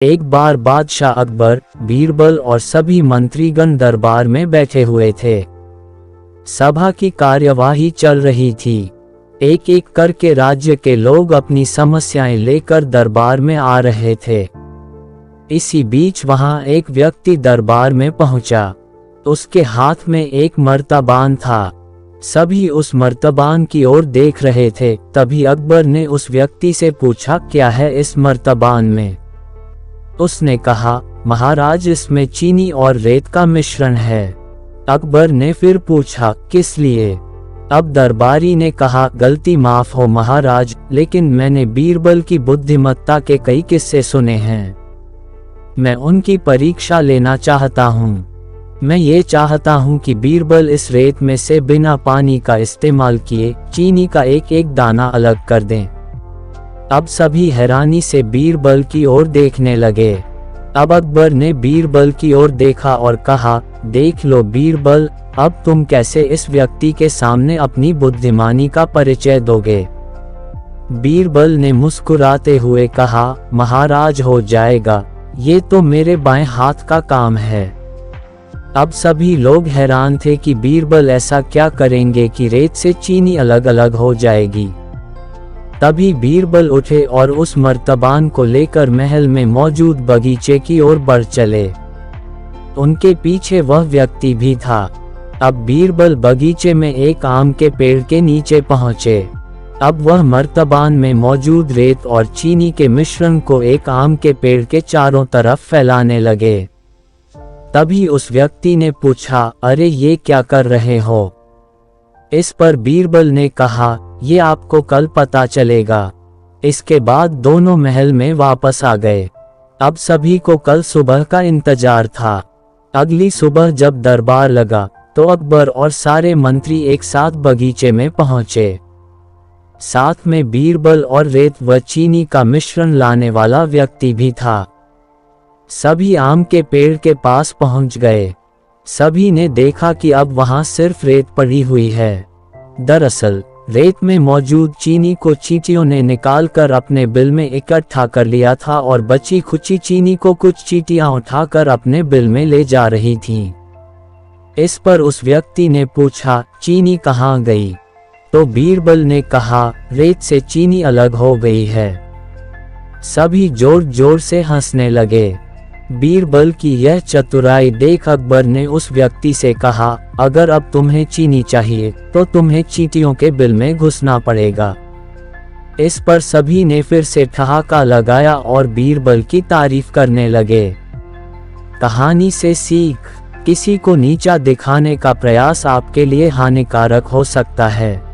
एक बार बादशाह अकबर, बीरबल और सभी मंत्रीगण दरबार में बैठे हुए थे। सभा की कार्यवाही चल रही थी। एक एक करके राज्य के लोग अपनी समस्याएं लेकर दरबार में आ रहे थे। इसी बीच वहां एक व्यक्ति दरबार में पहुंचा। उसके हाथ में एक मर्तबान था। सभी उस मर्तबान की ओर देख रहे थे। तभी अकबर ने उस व्यक्ति से पूछा, क्या है इस मर्तबान में? उसने कहा, महाराज, इसमें चीनी और रेत का मिश्रण है। अकबर ने फिर पूछा, किस लिए? अब दरबारी ने कहा, गलती माफ हो महाराज, लेकिन मैंने बीरबल की बुद्धिमत्ता के कई किस्से सुने हैं। मैं उनकी परीक्षा लेना चाहता हूँ। मैं ये चाहता हूँ कि बीरबल इस रेत में से बिना पानी का इस्तेमाल किए चीनी का एक एक दाना अलग कर दें। अब सभी हैरानी से बीरबल की ओर देखने लगे। अब अकबर ने बीरबल की ओर देखा और कहा, देख लो बीरबल, अब तुम कैसे इस व्यक्ति के सामने अपनी बुद्धिमानी का परिचय दोगे? बीरबल ने मुस्कुराते हुए कहा, महाराज हो जाएगा, ये तो मेरे बाएं हाथ का काम है। अब सभी लोग हैरान थे कि बीरबल ऐसा क्या करेंगे कि रेत से चीनी अलग अलग हो जाएगी। तभी बीरबल उठे और उस मर्तबान को लेकर महल में मौजूद बगीचे की ओर बढ़ चले। उनके पीछे वह व्यक्ति भी था। अब बीरबल बगीचे में एक आम के पेड़ के नीचे पहुंचे। अब वह मर्तबान में मौजूद रेत और चीनी के मिश्रण को एक आम के पेड़ के चारों तरफ फैलाने लगे। तभी उस व्यक्ति ने पूछा, अरे ये क्या कर रहे हो? इस पर बीरबल ने कहा, ये आपको कल पता चलेगा। इसके बाद दोनों महल में वापस आ गए। अब सभी को कल सुबह का इंतजार था। अगली सुबह जब दरबार लगा तो अकबर और सारे मंत्री एक साथ बगीचे में पहुंचे। साथ में बीरबल और रेत व चीनी का मिश्रण लाने वाला व्यक्ति भी था। सभी आम के पेड़ के पास पहुंच गए। सभी ने देखा कि अब वहां सिर्फ रेत पड़ी हुई है। दरअसल रेत में मौजूद चीनी को चींटियों ने निकालकर अपने बिल में इकट्ठा कर लिया था और बची खुची चीनी को कुछ चींटियां उठाकर अपने बिल में ले जा रही थीं। इस पर उस व्यक्ति ने पूछा, चीनी कहाँ गई? तो बीरबल ने कहा, रेत से चीनी अलग हो गई है। सभी जोर जोर से हंसने लगे। बीरबल की यह चतुराई देख अकबर ने उस व्यक्ति से कहा, अगर अब तुम्हें चीनी चाहिए तो तुम्हें चींटियों के बिल में घुसना पड़ेगा। इस पर सभी ने फिर से ठहाका लगाया और बीरबल की तारीफ करने लगे। कहानी से सीख, किसी को नीचा दिखाने का प्रयास आपके लिए हानिकारक हो सकता है।